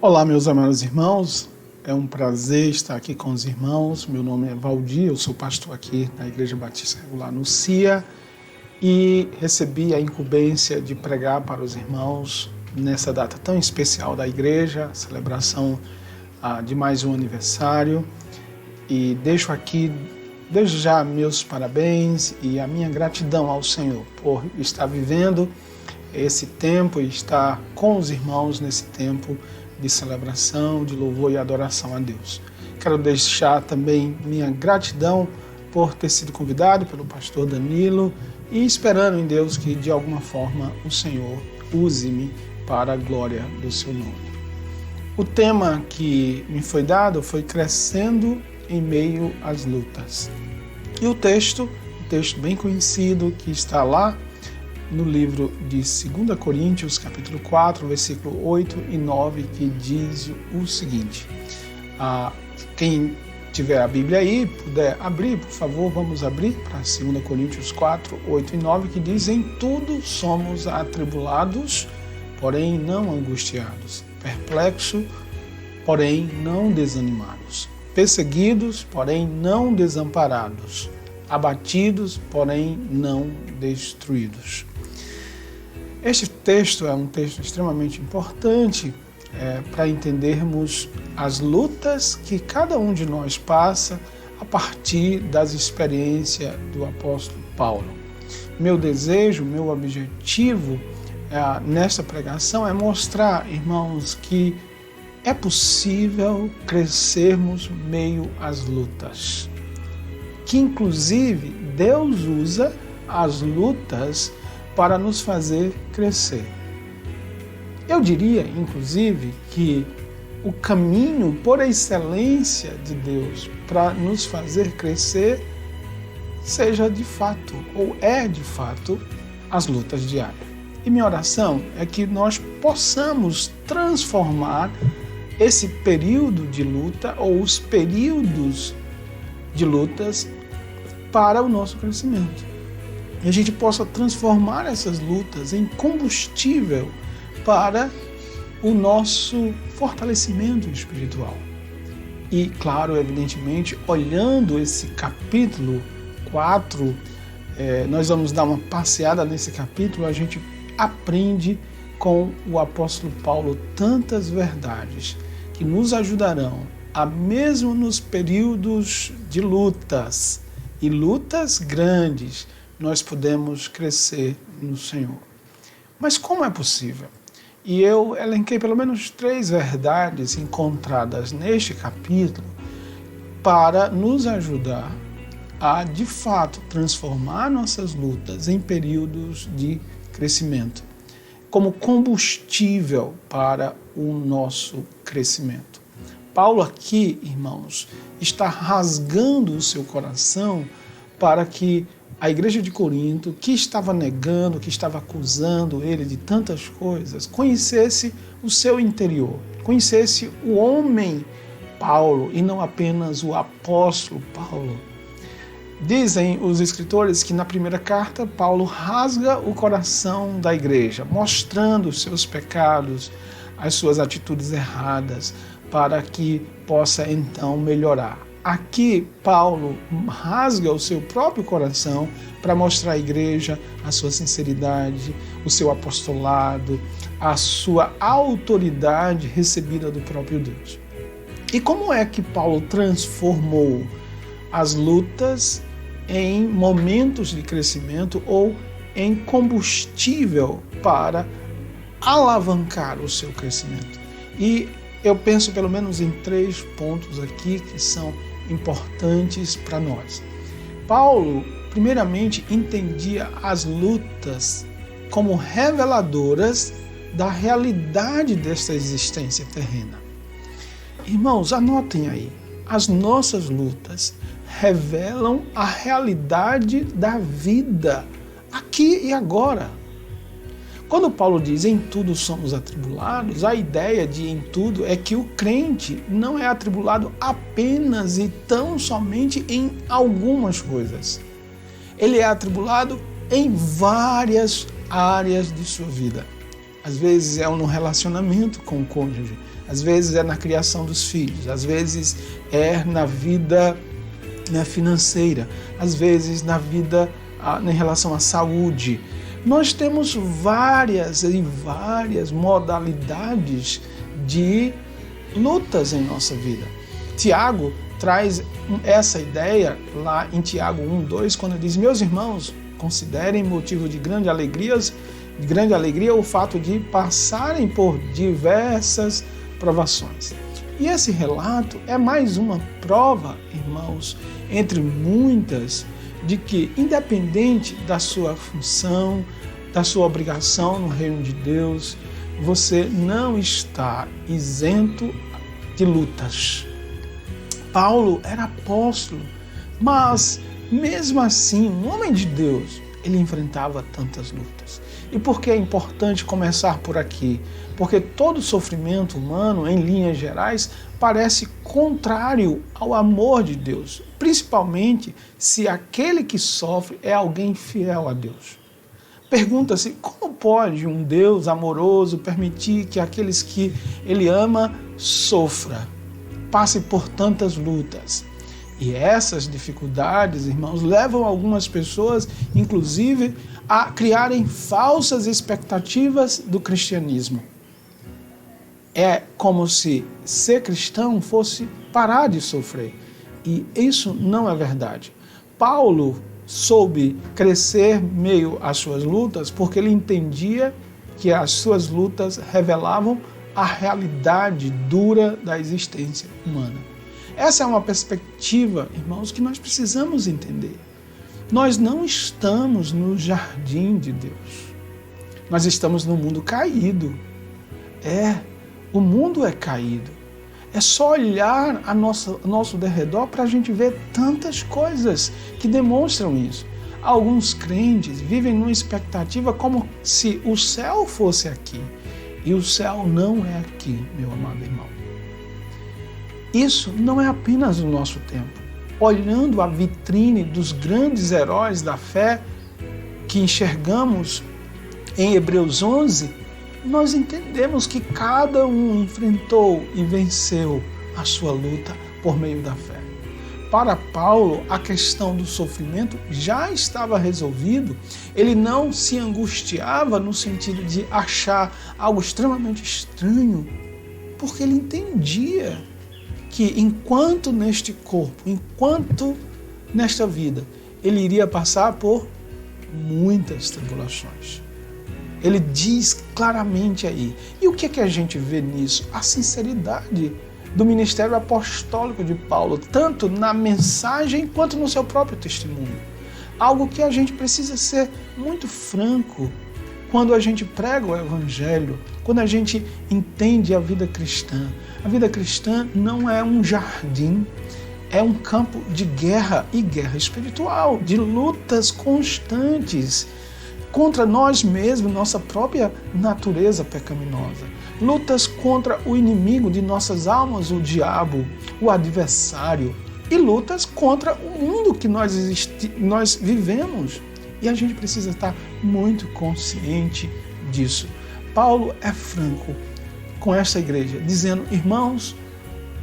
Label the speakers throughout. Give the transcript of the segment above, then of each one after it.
Speaker 1: Olá, meus amados irmãos, é um prazer estar aqui com os irmãos. Meu nome é Valdir, eu sou pastor aqui na Igreja Batista Regular no CIA e recebi a incumbência de pregar para os irmãos nessa data tão especial da igreja, celebração de mais um aniversário. E deixo aqui, desde já, meus parabéns e a minha gratidão ao Senhor por estar vivendo esse tempo e estar com os irmãos nesse tempo de celebração, de louvor e adoração a Deus. Quero deixar também minha gratidão por ter sido convidado pelo pastor Danilo e esperando em Deus que de alguma forma o Senhor use-me para a glória do seu nome. O tema que me foi dado foi crescendo em meio às lutas. E o texto bem conhecido que está lá no livro de 2 Coríntios, capítulo 4, versículo 8 e 9, que diz o seguinte. Quem tiver a Bíblia aí, puder abrir, por favor, vamos abrir para 2 Coríntios 4, 8 e 9, que diz: em tudo somos atribulados, porém não angustiados, perplexos, porém não desanimados, perseguidos, porém não desamparados, abatidos, porém não destruídos. Este texto é um texto extremamente importante para entendermos as lutas que cada um de nós passa a partir das experiências do apóstolo Paulo. Meu desejo, meu objetivo nesta pregação é mostrar, irmãos, que é possível crescermos meio às lutas. Que inclusive Deus usa as lutas para nos fazer crescer. Eu diria, inclusive, que o caminho por excelência de Deus para nos fazer crescer seja de fato, ou é de fato, as lutas diárias. E minha oração é que nós possamos transformar esse período de luta ou os períodos de lutas para o nosso crescimento. E a gente possa transformar essas lutas em combustível para o nosso fortalecimento espiritual. E, claro, evidentemente, olhando esse capítulo 4, nós vamos dar uma passeada nesse capítulo, a gente aprende com o apóstolo Paulo tantas verdades que nos ajudarão a, mesmo nos períodos de lutas, e lutas grandes, nós podemos crescer no Senhor. Mas como é possível? E eu elenquei pelo menos 3 verdades encontradas neste capítulo para nos ajudar a, de fato, transformar nossas lutas em períodos de crescimento, como combustível para o nosso crescimento. Paulo aqui, irmãos, está rasgando o seu coração para que a igreja de Corinto, que estava negando, que estava acusando ele de tantas coisas, conhecesse o seu interior, conhecesse o homem Paulo e não apenas o apóstolo Paulo. Dizem os escritores que na primeira carta, Paulo rasga o coração da igreja, mostrando os seus pecados, as suas atitudes erradas, para que possa então melhorar. Aqui, Paulo rasga o seu próprio coração para mostrar à igreja a sua sinceridade, o seu apostolado, a sua autoridade recebida do próprio Deus. E como é que Paulo transformou as lutas em momentos de crescimento ou em combustível para alavancar o seu crescimento? E eu penso pelo menos em 3 pontos aqui que são importantes para nós. Paulo, primeiramente, entendia as lutas como reveladoras da realidade desta existência terrena. Irmãos, anotem aí, as nossas lutas revelam a realidade da vida, aqui e agora. Quando Paulo diz em tudo somos atribulados, a ideia de em tudo é que o crente não é atribulado apenas e tão somente em algumas coisas. Ele é atribulado em várias áreas de sua vida. Às vezes é no relacionamento com o cônjuge, às vezes é na criação dos filhos, às vezes é na vida financeira, às vezes na vida em relação à saúde. Nós temos várias e várias modalidades de lutas em nossa vida. Tiago traz essa ideia lá em Tiago 1:2, quando diz: meus irmãos, considerem motivo de grande alegria o fato de passarem por diversas provações. E esse relato é mais uma prova, irmãos, entre muitas, de que, independente da sua função, da sua obrigação no reino de Deus, você não está isento de lutas. Paulo era apóstolo, mas mesmo assim, um homem de Deus, ele enfrentava tantas lutas. E por que é importante começar por aqui? Porque todo sofrimento humano, em linhas gerais, parece contrário ao amor de Deus, principalmente se aquele que sofre é alguém fiel a Deus. Pergunta-se, como pode um Deus amoroso permitir que aqueles que ele ama sofra, passe por tantas lutas? E essas dificuldades, irmãos, levam algumas pessoas, inclusive, a criarem falsas expectativas do cristianismo. É como se ser cristão fosse parar de sofrer. E isso não é verdade. Paulo soube crescer meio às suas lutas porque ele entendia que as suas lutas revelavam a realidade dura da existência humana. Essa é uma perspectiva, irmãos, que nós precisamos entender. Nós não estamos no jardim de Deus. Nós estamos no mundo caído. O mundo é caído. É só olhar ao nosso derredor para a gente ver tantas coisas que demonstram isso. Alguns crentes vivem numa expectativa como se o céu fosse aqui. E o céu não é aqui, meu amado irmão. Isso não é apenas o nosso tempo. Olhando a vitrine dos grandes heróis da fé que enxergamos em Hebreus 11, nós entendemos que cada um enfrentou e venceu a sua luta por meio da fé. Para Paulo, a questão do sofrimento já estava resolvido. Ele não se angustiava no sentido de achar algo extremamente estranho, porque ele entendia que enquanto neste corpo, enquanto nesta vida, ele iria passar por muitas tribulações. Ele diz claramente aí. E o que é que a gente vê nisso? A sinceridade do ministério apostólico de Paulo, tanto na mensagem quanto no seu próprio testemunho. Algo que a gente precisa ser muito franco quando a gente prega o Evangelho, quando a gente entende a vida cristã. A vida cristã não é um jardim, é um campo de guerra e guerra espiritual, de lutas constantes contra nós mesmos, nossa própria natureza pecaminosa. Lutas contra o inimigo de nossas almas, o diabo, o adversário. E lutas contra o mundo que nós vivemos. E a gente precisa estar muito consciente disso. Paulo é franco com esta igreja, dizendo: irmãos,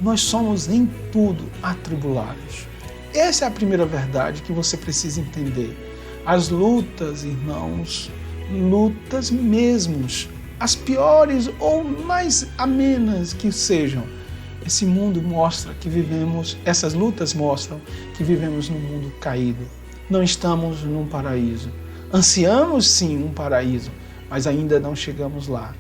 Speaker 1: nós somos em tudo atribulados. Essa é a primeira verdade que você precisa entender. As lutas, irmãos, lutas mesmos, as piores ou mais amenas que sejam, esse mundo mostra que vivemos, essas lutas mostram que vivemos num mundo caído. Não estamos num paraíso. Ansiamos sim um paraíso, mas ainda não chegamos lá.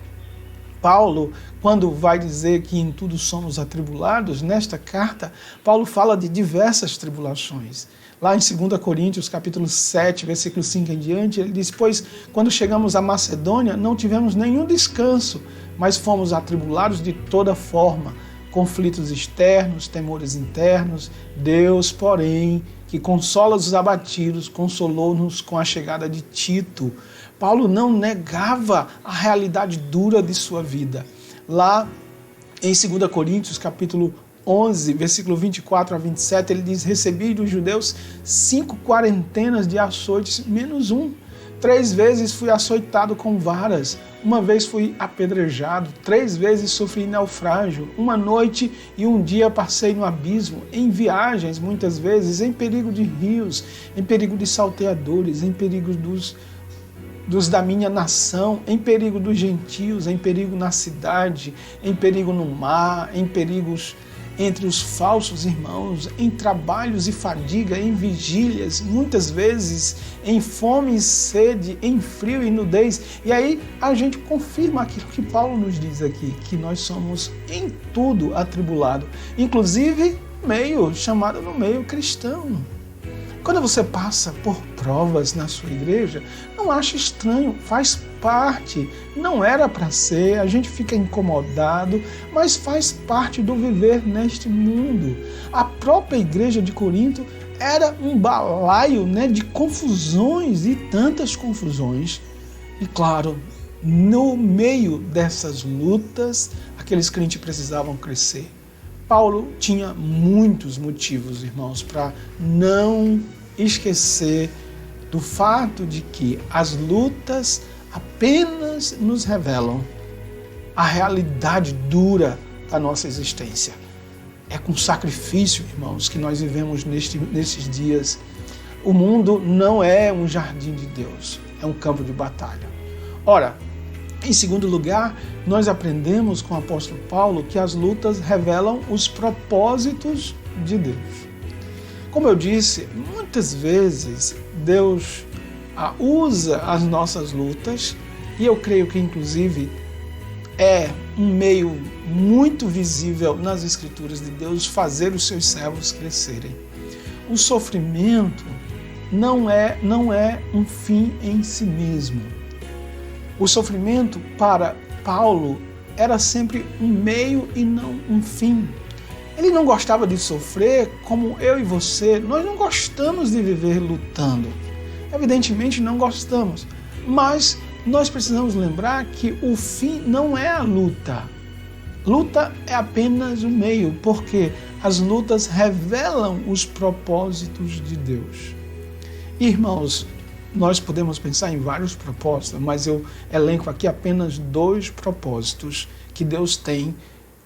Speaker 1: Paulo, quando vai dizer que em tudo somos atribulados, nesta carta, Paulo fala de diversas tribulações. Lá em 2 Coríntios, capítulo 7, versículo 5 em diante, ele diz: pois quando chegamos à Macedônia, não tivemos nenhum descanso, mas fomos atribulados de toda forma, conflitos externos, temores internos. Deus, porém, que consola os abatidos, consolou-nos com a chegada de Tito. Paulo não negava a realidade dura de sua vida. Lá em 2 Coríntios, capítulo 11, versículo 24 a 27, ele diz: recebi dos judeus 5 quarentenas de açoites, menos um. 3 vezes fui açoitado com varas, uma vez fui apedrejado, 3 vezes sofri naufrágio, uma noite e um dia passei no abismo, em viagens muitas vezes, em perigo de rios, em perigo de salteadores, em perigo dos da minha nação, em perigo dos gentios, em perigo na cidade, em perigo no mar, em perigos entre os falsos irmãos, em trabalhos e fadiga, em vigílias, muitas vezes em fome e sede, em frio e nudez. E aí a gente confirma aquilo que Paulo nos diz aqui, que nós somos em tudo atribulados, inclusive chamado no meio cristão. Quando você passa por provas na sua igreja, não ache estranho, faz parte, não era para ser, a gente fica incomodado, mas faz parte do viver neste mundo. A própria igreja de Corinto era um balaio, de confusões e tantas confusões. E claro, no meio dessas lutas, aqueles crentes precisavam crescer. Paulo tinha muitos motivos, irmãos, para não esquecer do fato de que as lutas apenas nos revelam a realidade dura da nossa existência. É com sacrifício, irmãos, que nós vivemos nesses dias. O mundo não é um jardim de Deus, é um campo de batalha. Ora, em segundo lugar, nós aprendemos com o apóstolo Paulo que as lutas revelam os propósitos de Deus. Como eu disse, muitas vezes Deus usa as nossas lutas, e eu creio que inclusive é um meio muito visível nas Escrituras de Deus fazer os seus servos crescerem. O sofrimento não é um fim em si mesmo. O sofrimento para Paulo era sempre um meio e não um fim. Ele não gostava de sofrer como eu e você. Nós não gostamos de viver lutando. Evidentemente não gostamos. Mas nós precisamos lembrar que o fim não é a luta. Luta é apenas o meio, porque as lutas revelam os propósitos de Deus. Irmãos, nós podemos pensar em vários propósitos, mas eu elenco aqui apenas 2 propósitos que Deus tem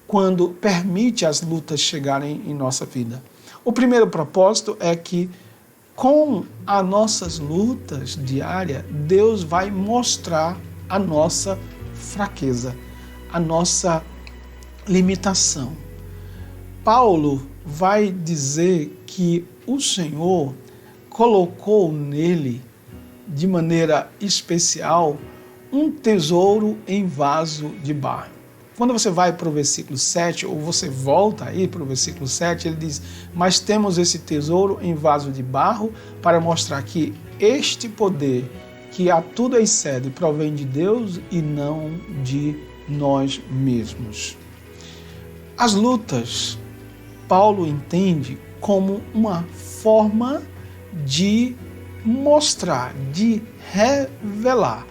Speaker 1: quando permite as lutas chegarem em nossa vida. O primeiro propósito é que com as nossas lutas diárias, Deus vai mostrar a nossa fraqueza, a nossa limitação. Paulo vai dizer que o Senhor colocou nele, de maneira especial, um tesouro em vaso de barro. Quando você vai para o versículo 7, ou você volta aí para o versículo 7, ele diz: mas temos esse tesouro em vaso de barro para mostrar que este poder, que a tudo excede, provém de Deus e não de nós mesmos. As lutas, Paulo entende como uma forma de mostrar, de revelar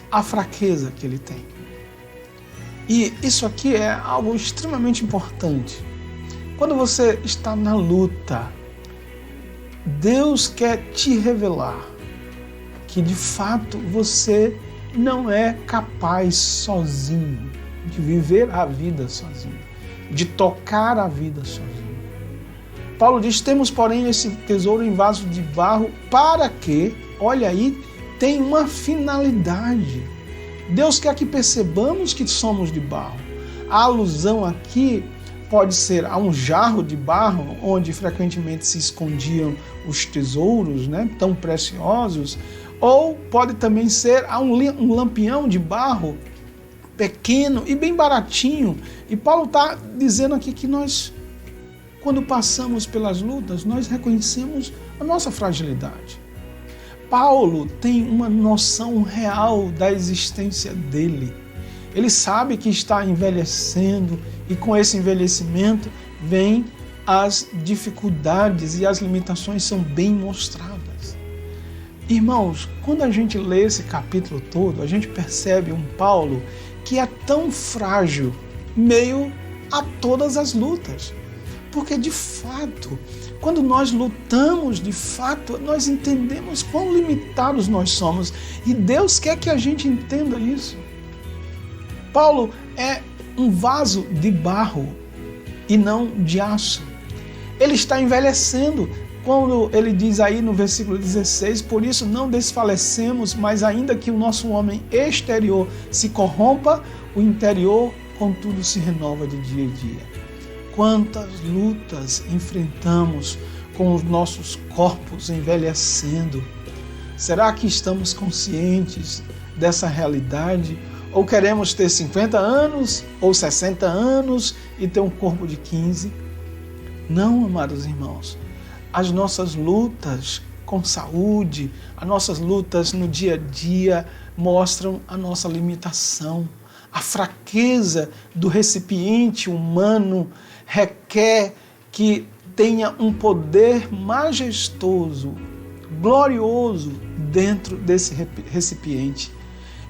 Speaker 1: a fraqueza que ele tem. E isso aqui é algo extremamente importante. Quando você está na luta, Deus quer te revelar que de fato você não é capaz sozinho de viver a vida sozinho, de tocar a vida sozinho. Paulo diz: temos, porém, esse tesouro em vaso de barro para que, olha aí, tem uma finalidade. Deus quer que percebamos que somos de barro. A alusão aqui pode ser a um jarro de barro, onde frequentemente se escondiam os tesouros, tão preciosos, ou pode também ser a um lampião de barro pequeno e bem baratinho. E Paulo está dizendo aqui que nós, quando passamos pelas lutas, nós reconhecemos a nossa fragilidade. Paulo tem uma noção real da existência dele. Ele sabe que está envelhecendo e com esse envelhecimento vem as dificuldades e as limitações são bem mostradas. Irmãos, quando a gente lê esse capítulo todo, a gente percebe um Paulo que é tão frágil meio a todas as lutas. Porque, de fato, quando nós lutamos, de fato, nós entendemos quão limitados nós somos. E Deus quer que a gente entenda isso. Paulo é um vaso de barro e não de aço. Ele está envelhecendo. Quando ele diz aí no versículo 16, por isso não desfalecemos, mas ainda que o nosso homem exterior se corrompa, o interior, contudo, se renova de dia em dia. Quantas lutas enfrentamos com os nossos corpos envelhecendo? Será que estamos conscientes dessa realidade? Ou queremos ter 50 anos ou 60 anos e ter um corpo de 15? Não, amados irmãos. As nossas lutas com saúde, as nossas lutas no dia a dia mostram a nossa limitação. A fraqueza do recipiente humano requer que tenha um poder majestoso, glorioso dentro desse recipiente.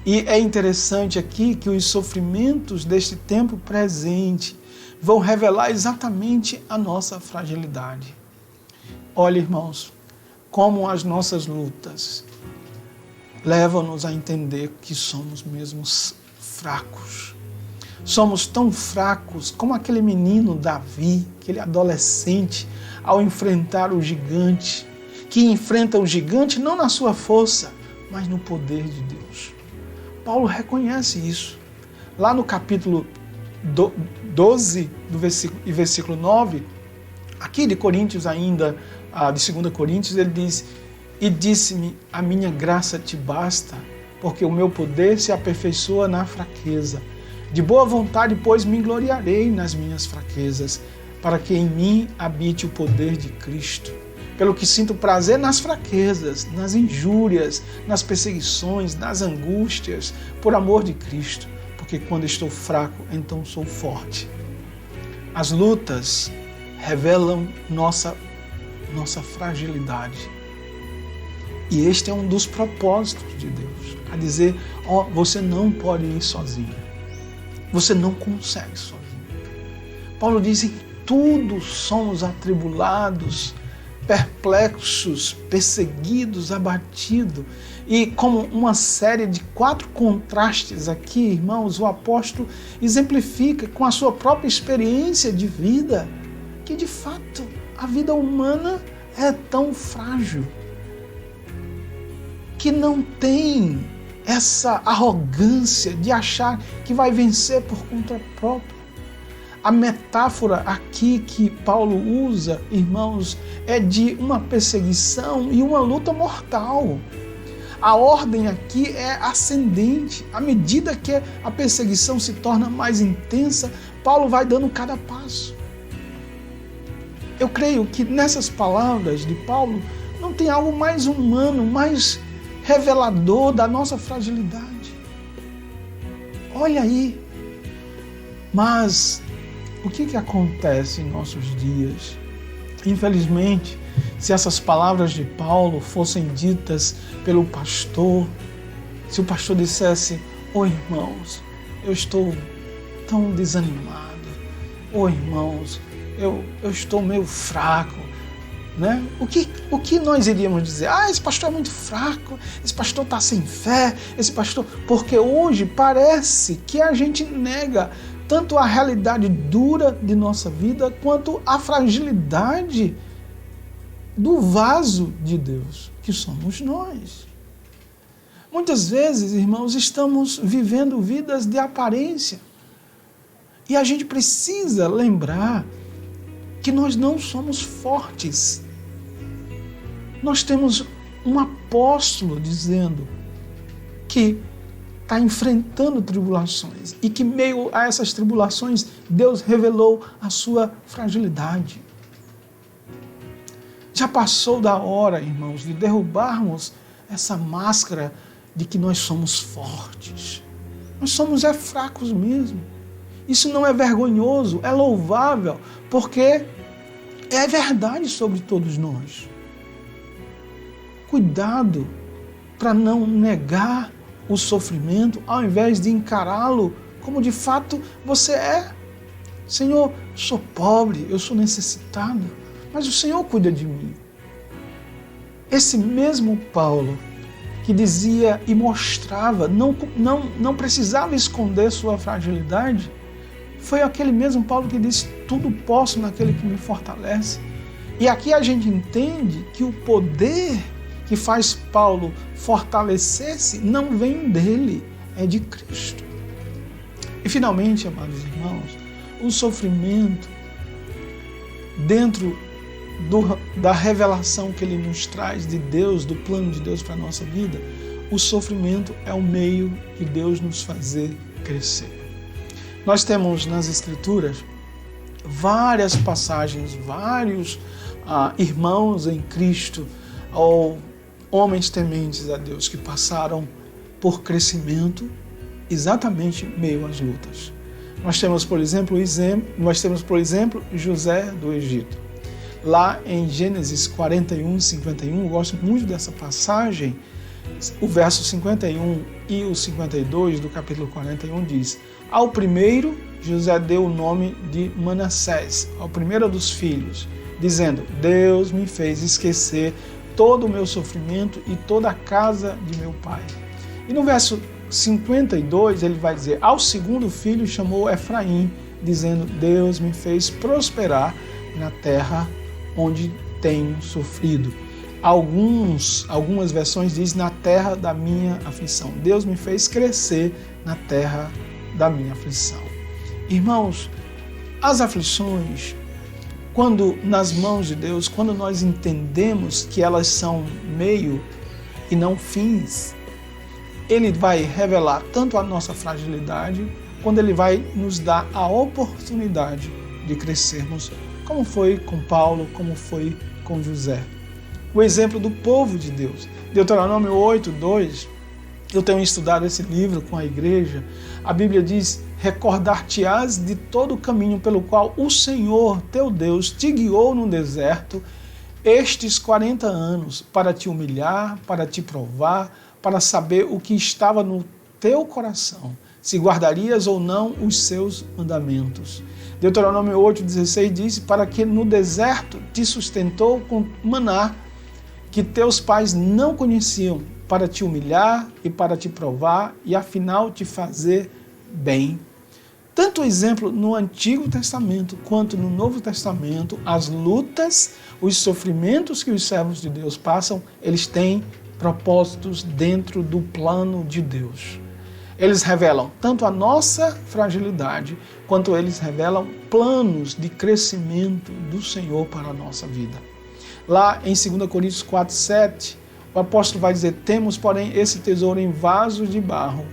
Speaker 1: E é interessante aqui que os sofrimentos deste tempo presente vão revelar exatamente a nossa fragilidade. Olha, irmãos, como as nossas lutas levam-nos a entender que somos mesmos fracos. Somos tão fracos como aquele menino Davi, aquele adolescente, ao enfrentar o gigante, que enfrenta o gigante não na sua força, mas no poder de Deus. Paulo reconhece isso. Lá no capítulo 12, versículo 9, aqui de Coríntios ainda, de 2 Coríntios, ele diz: e disse-me, a minha graça te basta, porque o meu poder se aperfeiçoa na fraqueza. De boa vontade, pois, me gloriarei nas minhas fraquezas, para que em mim habite o poder de Cristo. Pelo que sinto prazer nas fraquezas, nas injúrias, nas perseguições, nas angústias, por amor de Cristo, porque quando estou fraco, então sou forte. As lutas revelam nossa fragilidade. E este é um dos propósitos de Deus, a dizer, você não pode ir sozinho. Você não consegue sozinho. Paulo diz, em tudo somos atribulados, perplexos, perseguidos, abatidos. E como uma série de 4 contrastes aqui, irmãos, o apóstolo exemplifica com a sua própria experiência de vida, que de fato a vida humana é tão frágil, que não tem essa arrogância de achar que vai vencer por conta própria. A metáfora aqui que Paulo usa, irmãos, é de uma perseguição e uma luta mortal. A ordem aqui é ascendente. À medida que a perseguição se torna mais intensa, Paulo vai dando cada passo. Eu creio que nessas palavras de Paulo não tem algo mais humano, mais revelador da nossa fragilidade. Olha aí. Mas o que acontece em nossos dias? Infelizmente, se essas palavras de Paulo fossem ditas pelo pastor, se o pastor dissesse, irmãos, eu estou tão desanimado, irmãos, eu estou meio fraco, né? O que nós iríamos dizer? Esse pastor é muito fraco, esse pastor está sem fé, esse pastor... Porque hoje parece que a gente nega tanto a realidade dura de nossa vida, quanto a fragilidade do vaso de Deus, que somos nós. Muitas vezes, irmãos, estamos vivendo vidas de aparência. E a gente precisa lembrar que nós não somos fortes. Nós temos um apóstolo dizendo que está enfrentando tribulações e que, meio a essas tribulações, Deus revelou a sua fragilidade. Já passou da hora, irmãos, de derrubarmos essa máscara de que nós somos fortes. Nós somos fracos mesmo. Isso não é vergonhoso, é louvável, porque é verdade sobre todos nós. Cuidado para não negar o sofrimento, ao invés de encará-lo como de fato você é. Senhor, eu sou pobre, eu sou necessitado, mas o Senhor cuida de mim. Esse mesmo Paulo que dizia e mostrava, não precisava esconder sua fragilidade, foi aquele mesmo Paulo que disse, tudo posso naquele que me fortalece. E aqui a gente entende que o poder que faz Paulo fortalecer-se não vem dele, é de Cristo. E finalmente, amados irmãos, o sofrimento, dentro da revelação que ele nos traz de Deus, do plano de Deus para a nossa vida, o sofrimento é o meio de Deus nos fazer crescer. Nós temos nas Escrituras várias passagens, vários irmãos em Cristo, ou homens tementes a Deus, que passaram por crescimento exatamente meio às lutas. Nós temos, por exemplo, José do Egito. Lá em Gênesis 41, 51, eu gosto muito dessa passagem, o verso 51 e o 52 do capítulo 41 diz: ao primeiro, José deu o nome de Manassés, ao primeiro dos filhos, dizendo, Deus me fez esquecer todo o meu sofrimento e toda a casa de meu pai. E no verso 52 ele vai dizer, ao segundo filho chamou Efraim, dizendo, Deus me fez prosperar na terra onde tenho sofrido. Algumas versões dizem, na terra da minha aflição. Deus me fez crescer na terra da minha aflição. Irmãos, as aflições, quando nas mãos de Deus, quando nós entendemos que elas são meio e não fins, Ele vai revelar tanto a nossa fragilidade, quando Ele vai nos dar a oportunidade de crescermos, como foi com Paulo, como foi com José. O exemplo do povo de Deus. Deuteronômio 8:2, eu tenho estudado esse livro com a igreja, a Bíblia diz, recordar-te-ás de todo o caminho pelo qual o Senhor, teu Deus, te guiou no deserto estes 40 anos, para te humilhar, para te provar, para saber o que estava no teu coração, se guardarias ou não os seus mandamentos. Deuteronômio 8:16 diz, para que no deserto te sustentou com maná, que teus pais não conheciam, para te humilhar e para te provar e afinal te fazer bem. Tanto exemplo no Antigo Testamento quanto no Novo Testamento, as lutas, os sofrimentos que os servos de Deus passam, eles têm propósitos dentro do plano de Deus. Eles revelam tanto a nossa fragilidade, quanto eles revelam planos de crescimento do Senhor para a nossa vida. Lá em 2 Coríntios 4:7, o apóstolo vai dizer, temos, porém, esse tesouro em vasos de barro,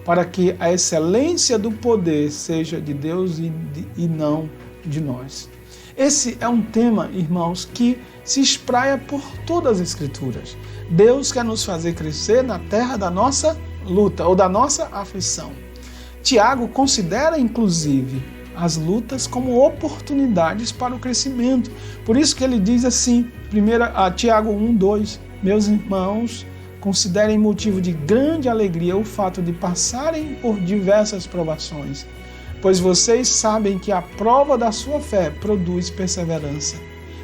Speaker 1: para que a excelência do poder seja de Deus e não de nós. Esse é um tema, irmãos, que se espraia por todas as Escrituras. Deus quer nos fazer crescer na terra da nossa luta ou da nossa aflição. Tiago considera, inclusive, as lutas como oportunidades para o crescimento. Por isso que ele diz assim, Tiago 1:2, meus irmãos, considerem motivo de grande alegria o fato de passarem por diversas provações, pois vocês sabem que a prova da sua fé produz perseverança.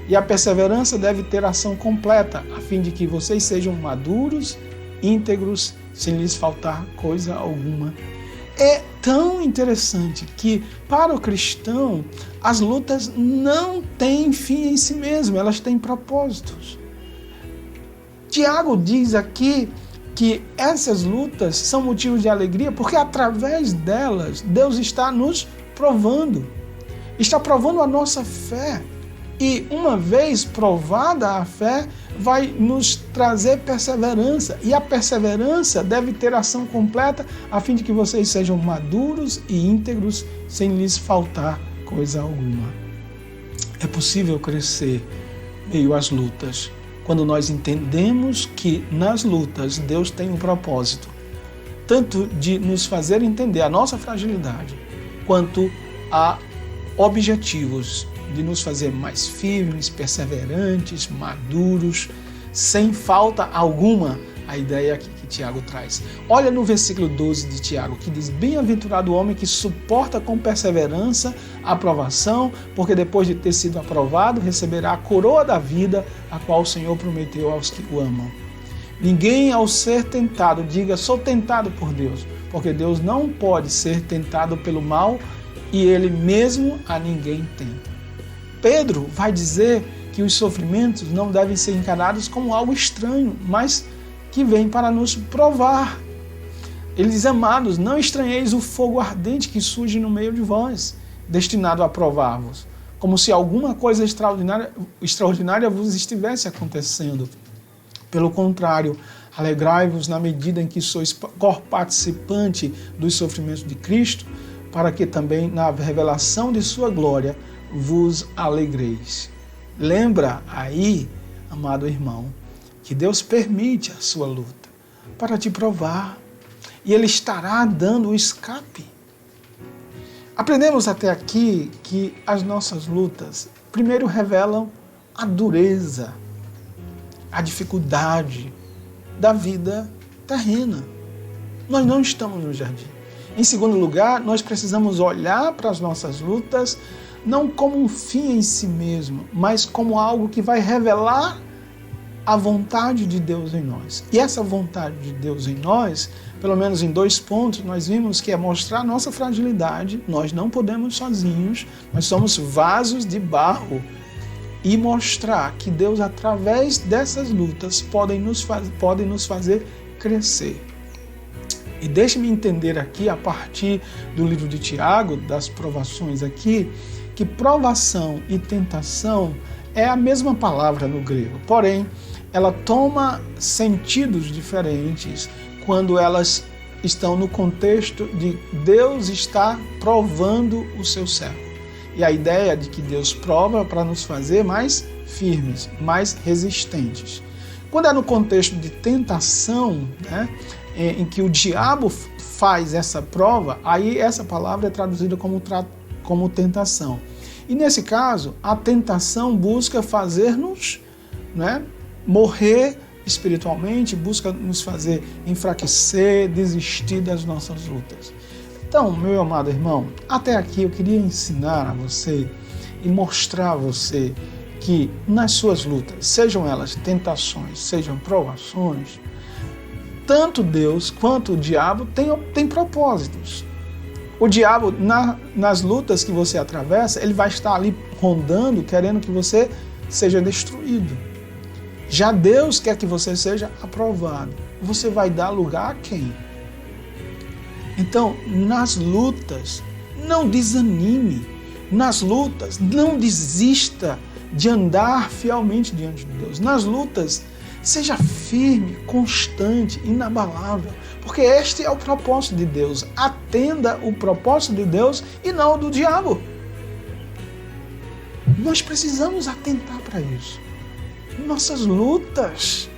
Speaker 1: E a perseverança deve ter ação completa, a fim de que vocês sejam maduros, íntegros, sem lhes faltar coisa alguma. É tão interessante que, para o cristão, as lutas não têm fim em si mesmo, elas têm propósitos. Tiago diz aqui que essas lutas são motivos de alegria porque através delas Deus está nos provando, está provando a nossa fé. E uma vez provada a fé, vai nos trazer perseverança. E a perseverança deve ter ação completa a fim de que vocês sejam maduros e íntegros sem lhes faltar coisa alguma. É possível crescer meio às lutas quando nós entendemos que nas lutas Deus tem um propósito, tanto de nos fazer entender a nossa fragilidade, quanto a objetivos de nos fazer mais firmes, perseverantes, maduros, sem falta alguma. A ideia aqui que Tiago traz. Olha no versículo 12 de Tiago, que diz: bem-aventurado o homem que suporta com perseverança a provação, porque depois de ter sido aprovado, receberá a coroa da vida, a qual o Senhor prometeu aos que o amam. Ninguém, ao ser tentado, diga: sou tentado por Deus, porque Deus não pode ser tentado pelo mal e Ele mesmo a ninguém tenta. Pedro vai dizer que os sofrimentos não devem ser encarados como algo estranho, mas que vem para nos provar. Ele diz: amados, não estranheis o fogo ardente que surge no meio de vós, destinado a provar-vos, como se alguma coisa extraordinária vos estivesse acontecendo. Pelo contrário, alegrai-vos na medida em que sois participante dos sofrimentos de Cristo, para que também na revelação de sua glória vos alegreis. Lembra aí, amado irmão, que Deus permite a sua luta para te provar, e Ele estará dando o escape. Aprendemos até aqui que as nossas lutas, primeiro, revelam a dureza, a dificuldade da vida terrena. Nós não estamos no jardim. Em segundo lugar, nós precisamos olhar para as nossas lutas não como um fim em si mesmo, mas como algo que vai revelar a vontade de Deus em nós. E essa vontade de Deus em nós, pelo menos em 2 pontos, nós vimos que é mostrar a nossa fragilidade. Nós não podemos sozinhos, nós somos vasos de barro. E mostrar que Deus, através dessas lutas, pode nos fazer crescer. E deixe-me entender aqui, a partir do livro de Tiago, das provações aqui, que provação e tentação é a mesma palavra no grego. Porém, ela toma sentidos diferentes quando elas estão no contexto de Deus estar provando o seu servo. E a ideia de que Deus prova para nos fazer mais firmes, mais resistentes. Quando é no contexto de tentação, né, em que o diabo faz essa prova, aí essa palavra é traduzida como tentação. E nesse caso, a tentação busca fazer-nos, né, morrer espiritualmente, busca nos fazer enfraquecer, desistir das nossas lutas. Então, meu amado irmão, até aqui eu queria ensinar a você e mostrar a você que nas suas lutas, sejam elas tentações, sejam provações, tanto Deus quanto o diabo têm propósitos. O diabo, nas lutas que você atravessa, ele vai estar ali rondando, querendo que você seja destruído. Já Deus quer que você seja aprovado. Você vai dar lugar a quem? Então, nas lutas, não desanime. Nas lutas, não desista de andar fielmente diante de Deus. Nas lutas, seja firme, constante, inabalável, porque este é o propósito de Deus. Atenda o propósito de Deus e não o do diabo. Nós precisamos atentar para isso. Nossas lutas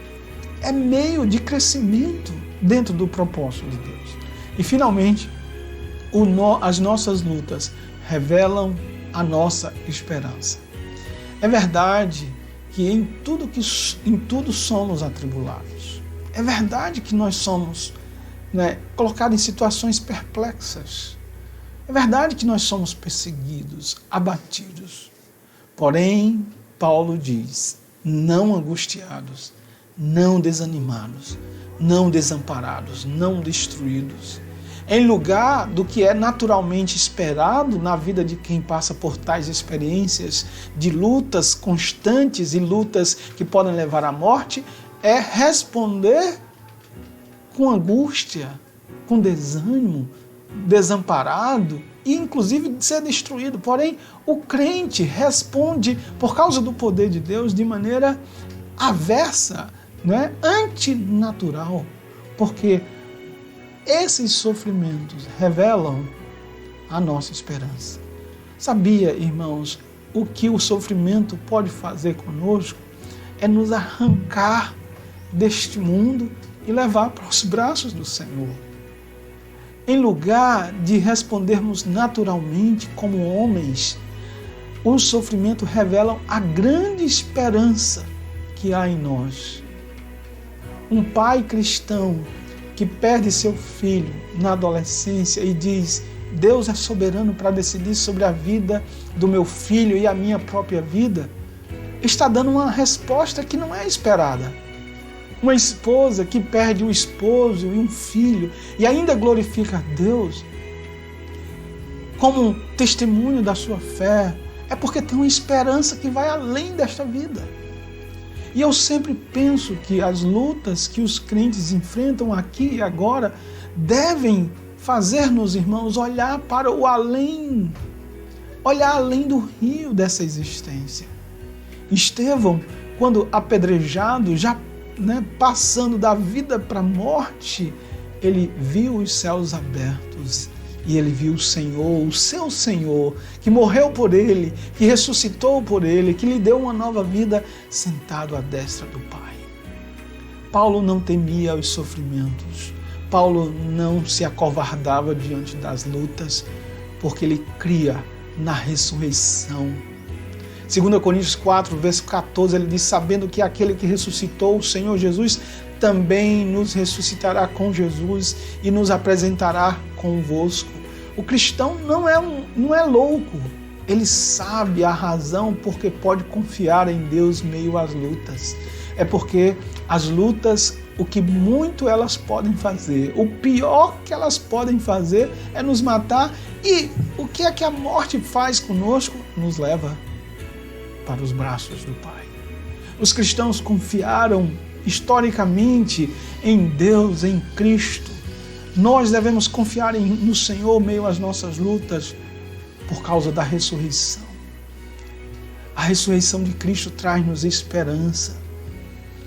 Speaker 1: é meio de crescimento dentro do propósito de Deus. E, finalmente, as nossas lutas revelam a nossa esperança. É verdade que em tudo somos atribulados. É verdade que nós somos, colocados em situações perplexas. É verdade que nós somos perseguidos, abatidos. Porém, Paulo diz: não angustiados, não desanimados, não desamparados, não destruídos. Em lugar do que é naturalmente esperado na vida de quem passa por tais experiências de lutas constantes e lutas que podem levar à morte, é responder com angústia, com desânimo, desamparado e inclusive ser destruído. Porém, o crente responde, por causa do poder de Deus, de maneira aversa, antinatural, porque esses sofrimentos revelam a nossa esperança. Sabia, irmãos, o que o sofrimento pode fazer conosco? É nos arrancar deste mundo e levar para os braços do Senhor. Em lugar de respondermos naturalmente como homens, o sofrimento revela a grande esperança que há em nós. Um pai cristão que perde seu filho na adolescência e diz: Deus é soberano para decidir sobre a vida do meu filho e a minha própria vida, está dando uma resposta que não é esperada. Uma esposa que perde um esposo e um filho e ainda glorifica a Deus como testemunho da sua fé, é porque tem uma esperança que vai além desta vida. E eu sempre penso que as lutas que os crentes enfrentam aqui e agora devem fazer-nos, irmãos, olhar para o além, olhar além do rio dessa existência. Estevão, quando apedrejado, já passando da vida para a morte, ele viu os céus abertos e ele viu o Senhor, o seu Senhor, que morreu por ele, que ressuscitou por ele, que lhe deu uma nova vida, sentado à destra do Pai. Paulo não temia os sofrimentos. Paulo não se acovardava diante das lutas, porque ele cria na ressurreição. 2 Coríntios 4, verso 14, ele diz: sabendo que aquele que ressuscitou o Senhor Jesus também nos ressuscitará com Jesus e nos apresentará convosco. O cristão não é louco, ele sabe a razão porque pode confiar em Deus meio às lutas. É porque as lutas, o que muito elas podem fazer, o pior que elas podem fazer é nos matar, e o que é que a morte faz conosco? Nos leva para os braços do Pai. Os cristãos confiaram historicamente em Deus, em Cristo. Nós devemos confiar no Senhor meio às nossas lutas por causa da ressurreição. A ressurreição de Cristo traz-nos esperança.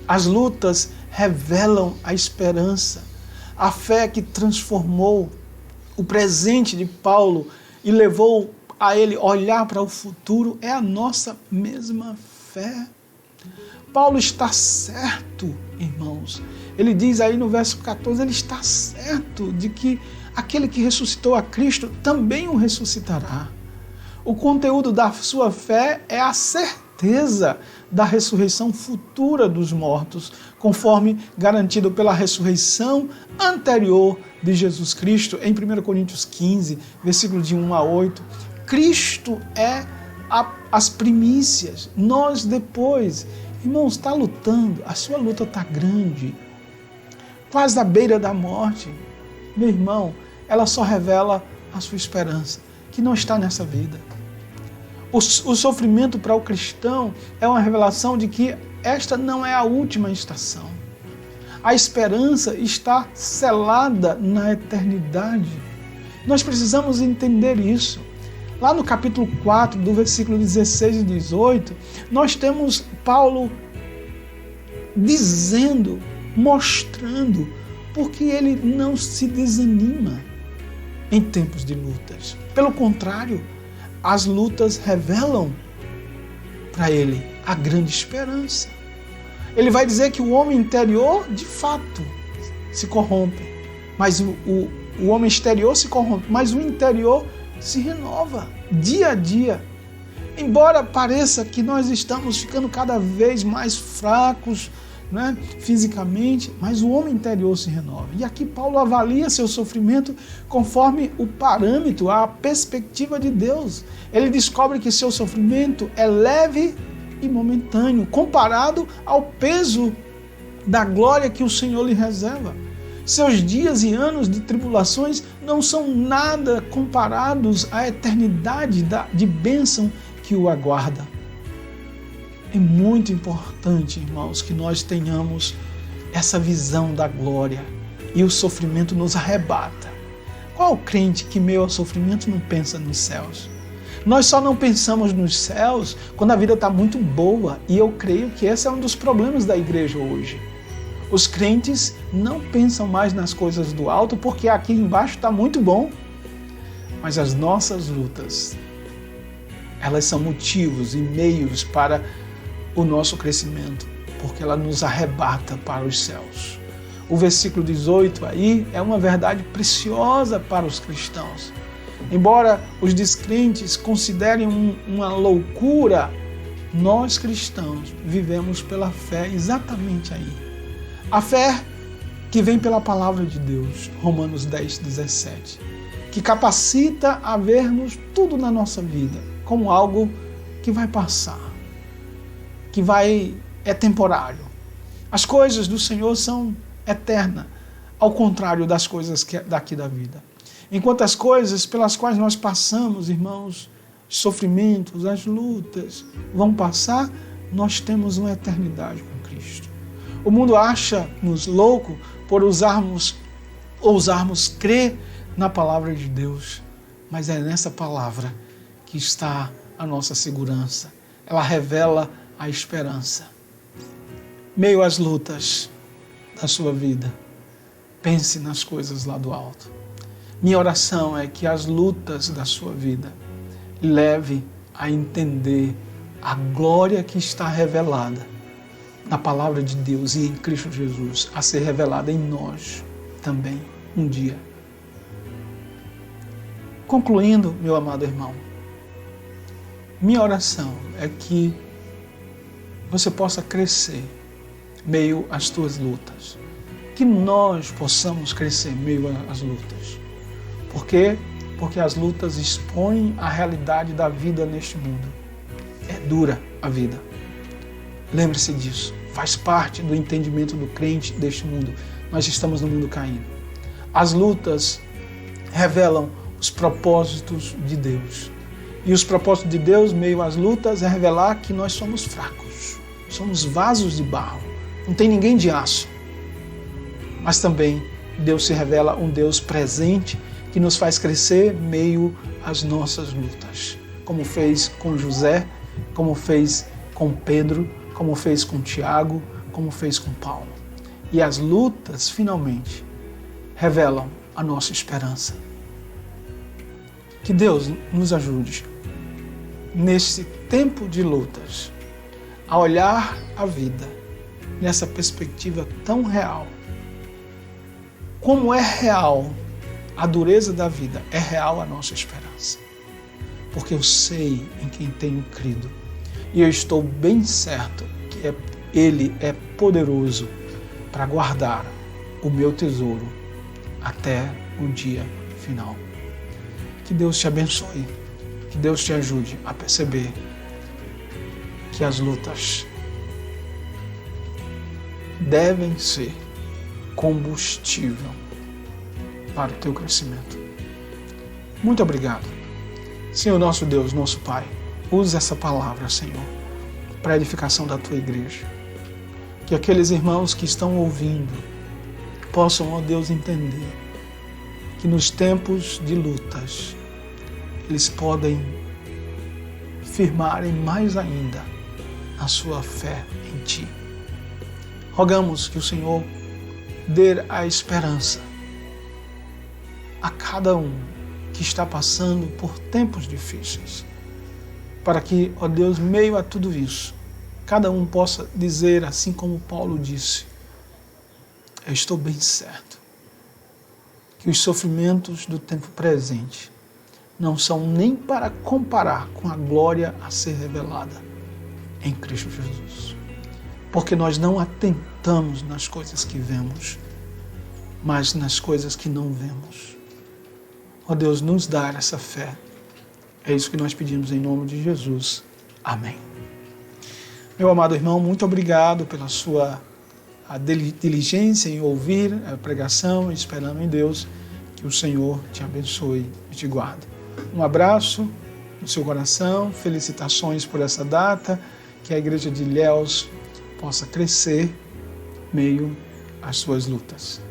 Speaker 1: As lutas revelam a esperança. A fé que transformou o presente de Paulo e levou a ele olhar para o futuro é a nossa mesma fé. Paulo está certo, irmãos. Ele diz aí no verso 14, ele está certo de que aquele que ressuscitou a Cristo também o ressuscitará. O conteúdo da sua fé é a certeza da ressurreição futura dos mortos, conforme garantido pela ressurreição anterior de Jesus Cristo, em 1 Coríntios 15, versículo de 1 a 8. Cristo é as primícias, nós depois. Irmãos, está lutando, a sua luta está grande, quase à beira da morte. Meu irmão, ela só revela a sua esperança, que não está nessa vida. O sofrimento para o cristão é uma revelação de que esta não é a última estação. A esperança está selada na eternidade. Nós precisamos entender isso. Lá no capítulo 4, do versículo 16 e 18, nós temos Paulo dizendo, mostrando, porque ele não se desanima em tempos de lutas. Pelo contrário, as lutas revelam para ele a grande esperança. Ele vai dizer que o homem interior, de fato, se corrompe, mas o homem exterior se corrompe, mas o interior se renova dia a dia. Embora pareça que nós estamos ficando cada vez mais fracos, fisicamente, mas o homem interior se renova. E aqui Paulo avalia seu sofrimento conforme o parâmetro, a perspectiva de Deus. Ele descobre que seu sofrimento é leve e momentâneo, comparado ao peso da glória que o Senhor lhe reserva. Seus dias e anos de tribulações não são nada comparados à eternidade de bênção que o aguarda. É muito importante, irmãos, que nós tenhamos essa visão da glória e o sofrimento nos arrebata. Qual crente que, meio ao sofrimento, não pensa nos céus? Nós só não pensamos nos céus quando a vida está muito boa, e eu creio que esse é um dos problemas da igreja hoje. Os crentes não pensam mais nas coisas do alto porque aqui embaixo está muito bom. Mas as nossas lutas, elas são motivos e meios para o nosso crescimento, porque ela nos arrebata para os céus. O versículo 18 aí é uma verdade preciosa para os cristãos. Embora os descrentes considerem uma loucura, nós cristãos vivemos pela fé exatamente aí. A fé que vem pela palavra de Deus, Romanos 10:17, que capacita a vermos tudo na nossa vida como algo que vai passar, que é temporário. As coisas do Senhor são eternas, ao contrário das coisas daqui da vida. Enquanto as coisas pelas quais nós passamos, irmãos, os sofrimentos, as lutas vão passar, nós temos uma eternidade com Cristo. O mundo acha-nos loucos por ousarmos crer na palavra de Deus, mas é nessa palavra que está a nossa segurança. Ela revela a esperança. Meio às lutas da sua vida, pense nas coisas lá do alto. Minha oração é que as lutas da sua vida leve a entender a glória que está revelada na palavra de Deus e em Cristo Jesus, a ser revelada em nós também um dia. Concluindo, meu amado irmão, minha oração é que você possa crescer meio às tuas lutas, que nós possamos crescer meio às lutas. Por quê? Porque as lutas expõem a realidade da vida neste mundo. É dura a vida. Lembre-se disso. Faz parte do entendimento do crente deste mundo. Nós estamos no mundo caído. As lutas revelam os propósitos de Deus. E os propósitos de Deus, meio às lutas, é revelar que nós somos fracos. Somos vasos de barro. Não tem ninguém de aço. Mas também Deus se revela um Deus presente que nos faz crescer meio às nossas lutas. Como fez com José, como fez com Pedro, como fez com Tiago, como fez com Paulo. E as lutas, finalmente, revelam a nossa esperança. Que Deus nos ajude, nesse tempo de lutas, a olhar a vida nessa perspectiva tão real. Como é real a dureza da vida, é real a nossa esperança. Porque eu sei em quem tenho crido. E eu estou bem certo que Ele é poderoso para guardar o meu tesouro até o dia final. Que Deus te abençoe, que Deus te ajude a perceber que as lutas devem ser combustível para o teu crescimento. Muito obrigado. Senhor nosso Deus, nosso Pai, use essa palavra, Senhor, para a edificação da tua igreja. Que aqueles irmãos que estão ouvindo possam, ó Deus, entender que nos tempos de lutas eles podem firmarem mais ainda a sua fé em Ti. Rogamos que o Senhor dê a esperança a cada um que está passando por tempos difíceis, para que, ó Deus, meio a tudo isso, cada um possa dizer, assim como Paulo disse: eu estou bem certo que os sofrimentos do tempo presente não são nem para comparar com a glória a ser revelada em Cristo Jesus. Porque nós não atentamos nas coisas que vemos, mas nas coisas que não vemos. Ó Deus, nos dá essa fé. É isso que nós pedimos em nome de Jesus. Amém. Meu amado irmão, muito obrigado pela sua diligência em ouvir a pregação, esperando em Deus que o Senhor te abençoe e te guarde. Um abraço no seu coração, felicitações por essa data, que a Igreja de Ilhéus possa crescer meio às suas lutas.